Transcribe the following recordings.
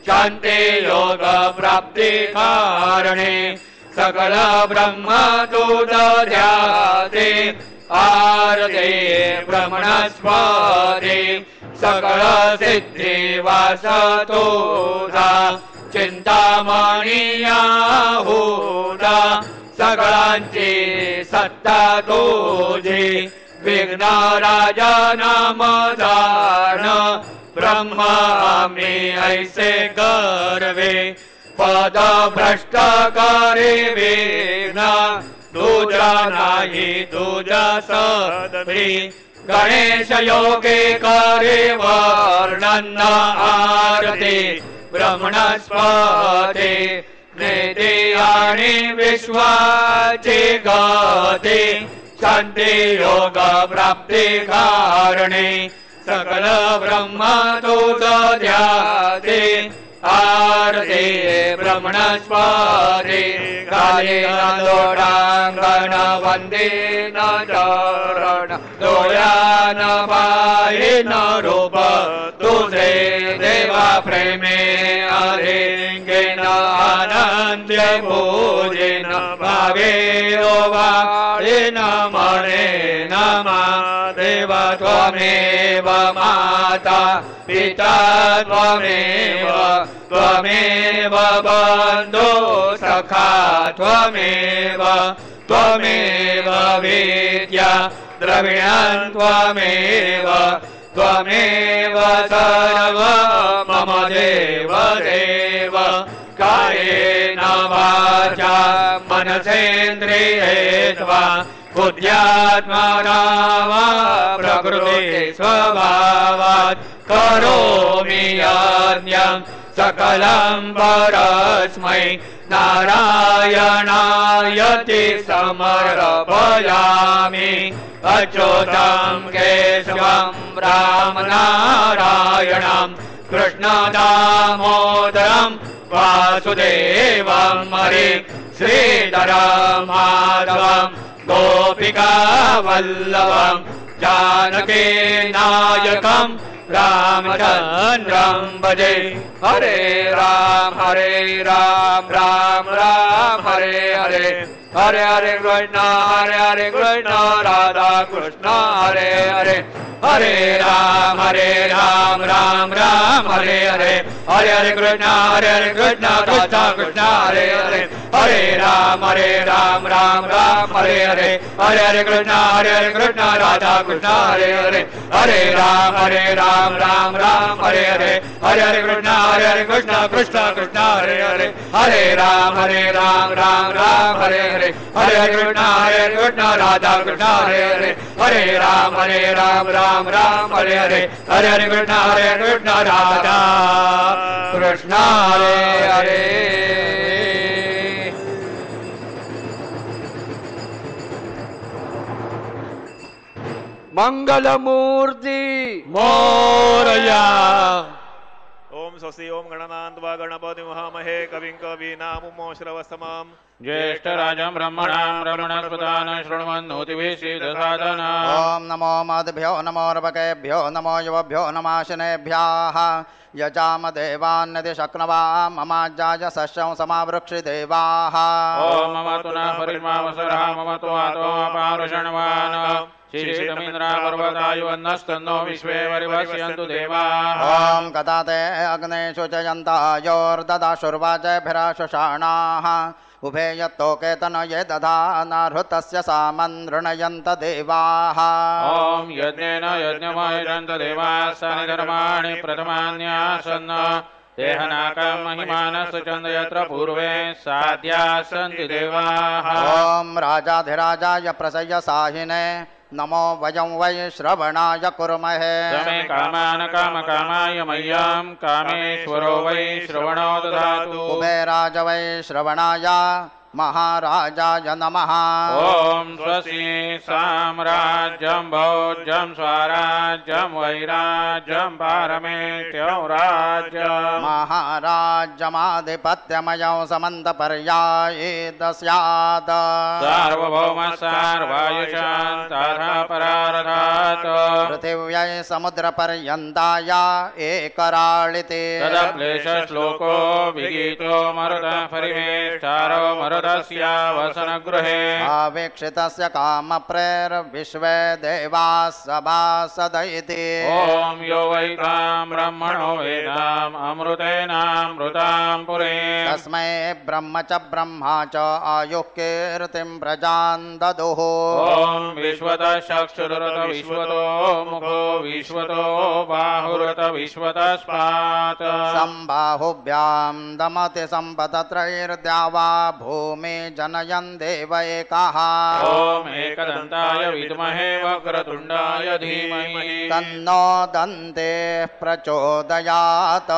शांति योग प्राप्ति कारणे सकल ब्रह्म दूत ध्याते आरते ब्रह्मणस्पति सकल सिद्धि वासतोधा चिंतामणिया होता सकलांची सत्ता तुझी विघ्न राजा नाम दान ब्रह्मामी ऐसे गर्वे पद भ्रष्ट करे विघ्न दूजा नाही दूजा सदभी गणेश योगे करे वर्णन आरती ब्रह्मणस्पति नेते आणि विश्वाचे गते शांती योग प्राप्ति कारणे सकल ब्रह्म दूत ध्याते आरते ब्रह्मणस्पति काले लोटांगण वंदे न चरण डोळ्यान पाहे न रूप तुझे देवा प्रेमे अरेंगेन आनंद्य पूजेन भावे ओवाळेन मने नमा देव त्वमेव माता पिता त्वमेव त्वमेव बन्धु सखा त्वमेव त्वमेव विद्या द्रविणं त्वमेव त्वमेव सर्व मम देव देव कायेन वाचा मनसेन्द्रियेष्वा बुद्ध्यात्मना वा प्रकृते स्वभावात् करोमि यज्ञं सकलं परस्मै नारायणायति समर्पयामि अच्युतं केशवं रामनारायणं कृष्णदामोदरं वासुदेवं हरे श्रीधरं माधवं गोपिकावल्लभं जानकी नायकं रामचन्द्रं भजे हरे राम राम राम हरे हरे हरे हरे कृष्ण राधा कृष्ण हरे हरे हरे राम राम हरे हरे हरे हरे कृष्ण राधा कृष्ण हरे हरे हरे राम राम हरे हरे हरे हरे कृष्ण राधा कृष्ण हरे हरे हरे राम हरे हरे हरे हरे कृष्ण कृष्ण हरे हरे हरे राम हरे हरे हरे हरे कृष्ण राधा कृष्ण हरे हरे हरे राम हरे हरे हरे हरे कृष्ण राधा कृष्ण हरे हरे मंगलमूर्ति मोरया। ओम स्वस्ति ओम गणनान्त्वा गणपति महामहे कविं कवीनामुमो श्रवस्तमम् ज्येष्ठराजं ब्रह्मणां ब्रह्मणस्पदान शृण्वन्नोतिभिः सिद्धसाधना। ओम नमो मद्भ्यो नमो रवकेभ्यो नमो युवभ्यो नमाशनेभ्यः यजाम देवान्यदि शक्नवा ममाज्याय सस्यं समावृक्षि देवाः। ओम मम तु न परिमावसरः मम तु आतो अपारुषण्वान् शीर्षमिन्द्रा पर्वतायुवन्नस्तन्नो विश्वे वरिवस्यन्तु देवाः। ओम गताते अग्नेषु च यन्तायोर्ददाशुर्वाचभिराशुषाणाः उभे यत्तोके तनये दधानाहृतस्य सामन्नृणयन्त देवाः। ओम यज्ञेन यज्ञमयजन्त देवाः सानि धर्माणि प्रथमान्यासन् देहनाकं महिमानस्तु चन्द यत्र पूर्वे साध्याः सन्ति देवाः। ओम राजाधिराजाय प्रसय्य साहिने नमो वयं वै श्रवणाय कुर्महे। समे कामान कामकामाय मह्यं कामेश्वरो वै श्रवणो ददातु। कुबेराज वै श्रवणाय महाराजाय नमः। ॐ स्वस्ति साम्राज्यं भोज्यं स्वराज्यं वैराज्यं पारमेष्ठ्यं राज्यम् महाराज्यमाधिपत्यमयं समन्तपर्यायेत स्यात्। सार्वभौमः सार्वायुषान्तरः परारथात् पृथिव्यै समुद्रपर्यन्ताय एकराळिते तदक्लेशश्लोको विगीतो मरुतः परिवेष्टारो मरुतस्य वसनगृहे अवेक्षितस्य कामप्रेर्विश्वे देवाः सभासद इति। ॐ यो वै तां ब्रह्मणो वेदाम् अमृतेनामृतां पुरे तस्मै ब्रह्म च ब्रह्मा च आयुः कीर्तिं प्रजां ददुः। ॐ विश्वतः चक्षुरुत विश्वतो मुखो विश्वतो बाहुरुत विश्वतः स्पात् सम्बाहुभ्यां दमति सम्पतत्रैर्द्यावा भूमि जनयन् देव एकः। ॐ एकदन्ताय विद्महे वक्रतुण्डाय धीमहि तन्नो दन्तेः प्रचोदयात्।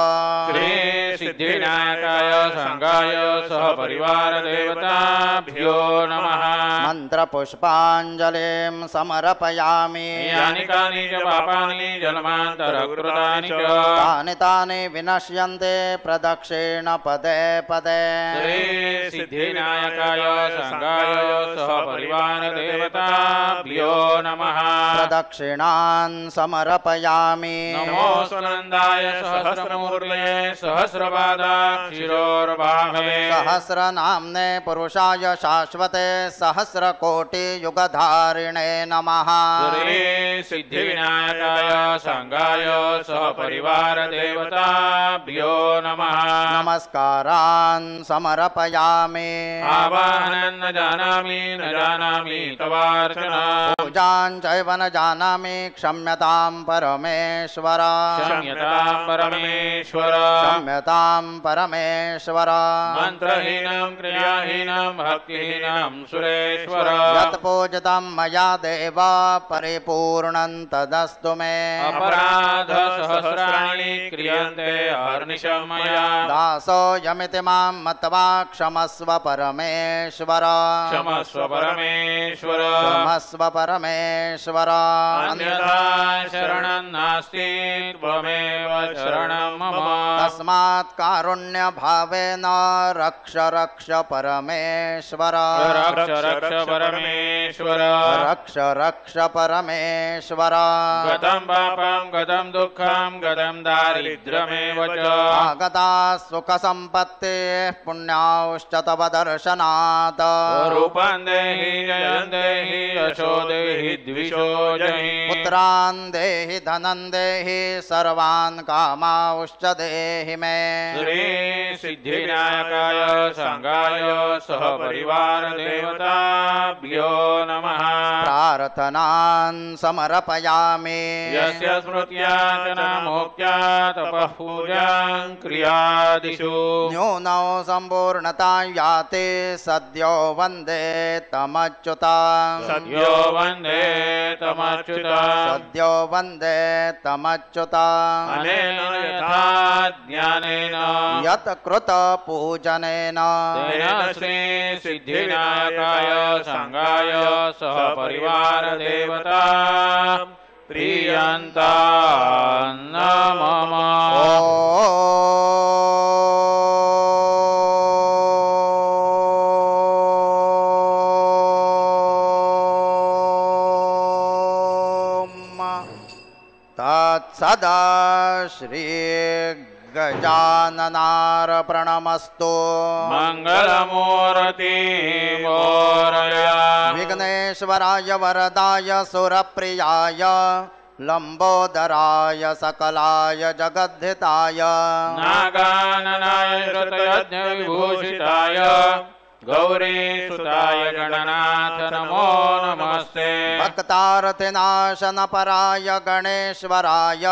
श्री सिद्धिविनायकाय संगाय सह परिवार देवताभ्यो नमः। मन्त्रपुष्पाञ्जलिं समर्पयामि। यानि कानि च पापानि जन्मान्तरकृतानि च तानि तानि विनश्यन्ते प्रदक्षिण पदे पदे। श्री सिद्धिविनायकाय संगाय सह परिवार देवताभ्यो नमः। प्रदक्षिणान् समर्पयामि। नमो सुनन्दाय सहस्रमूर्तये सहस्रपादाक्षिरोर्बाहवे सहस्रनाम्ने पुरुषाय शाश्वते सहस्रकोटियुगधारिणे नमः। श्री सिद्धिविनायकाय संगाय सह परिवार देवताभ्यो नमः। नमस्कारान् समर्पयामि। आवाहनं न जानामि तवार्चना पूजां चैव न जानामि क्षम्यतां परमेश्वर। क्षम्यतां परमेश्वर क्षम्यतां परमेश्वर। मन्त्रहीनं क्रियाहीनं भक्तिहीनं सुरेश्वर यत्पूजितं मया देव परिपूर्णं तदस्तु मे। अपराध सहस्राणि क्रियन्ते अहर्निशं मया दासोऽयमिति मां मत्वा क्षमस्व परमेश्वर। क्षमस्व परमेश्वर क्षमस्व परमेश्वर। अन्यथा शरणं नास्ति त्वमेव शरणं मम तस्मात् कारुण्यभावेन रक्ष रक्ष परमेश्वर। रक्ष रक्ष परमेश्वर रक्ष रक्ष परमेश्वर। गतं पापं गतं दुःखं गतं दारिद्र्यमेव च आगता सुखसम्पत्तिः पुण्याश्च तव दर्शनात्। रूपं देहि जयं देहि यशो देहि द्विषो जहि पुत्रान् देहि धनं देहि सर्वान् कामांश्च देहि मे। श्री सिद्धिविनायकाय संगाय सह परिवार देवताभ्यो नमः। प्रार्थनान् समर्पयामि। यस्य स्मृत्याचना मोक्त्या तपः पूजां क्रियादिषु न्यूनौ सम्पूर्णता याति सद्यो वन्दे तमच्युता। सद्यो वन्दे तमच्युता सद्यो वन्दे तमच्युता। अनेन यथा ज्ञानेन यत् कृत पूजनेन तेन श्री सिद्धिविनायकाय संगाय सह परिवार देवता प्रीयन्ता मम। तत्सदा श्री गजाननार्पणमस्तु। मंगलमूर्ति मोरया विघ्नेश्वराय वरदाय सुरप्रियाय लंबोदराय सकलाय जगद्धिताय नागाननाय श्रुतयज्ञविभूषिताय गौरीसुताय गणनाथ नमो नमस्ते। भक्तार्थिनाशनपराय गणेश्वराय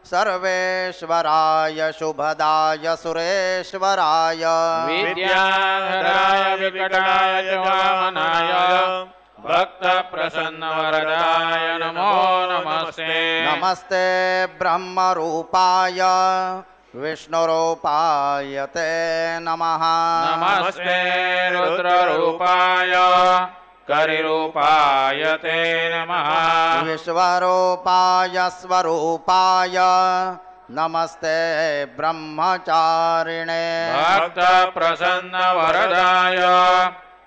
सर्वेश्वराय शुभदाय सुरेश्वराय विद्याधराय विकटाय च वामनाय भक्त प्रसन्न वरदाय नमो नमस्ते। नमस्ते ब्रह्मरूपाय विष्णुरूपाय ते नमः नमस्ते रुद्ररूपाय करिरूपाय ते नमः विश्वरूपाय स्वरूपाय नमस्ते ब्रह्मचारिणे भक्तप्रसन्नवरदाय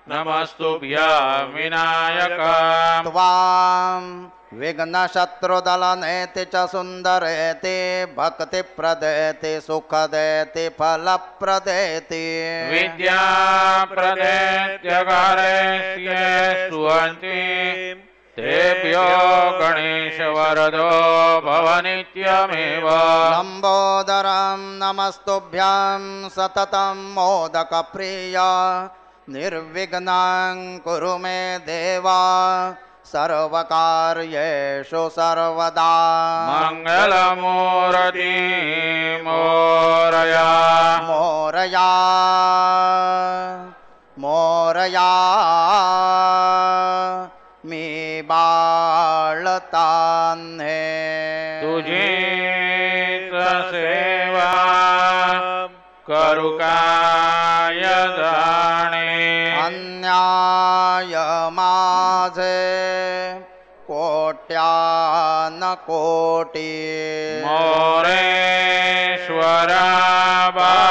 नमस्तुभ्यं विनायक त्वां विघ्नशत्रुदलनेति च सुन्दरेति भक्तिप्रदेति सुखदेति फलप्रदेति विद्याप्रदेत्यकारेत्य स्तुवन्ति तेभ्यो गणेशवरदो भव नित्यमेव लम्बोदरं नमस्तुभ्यं सततं मोदकप्रिय निर्विघ्नं कुरु मे देवा सर्वकार्येषु सर्वदा मङ्गलमूर्ति मोरया मोरया मोरया मी बाळतान्हे तुझी सेवा करू काय जाणे अन्याय माझे कोट्यान कोटी मोरेश्वरा बा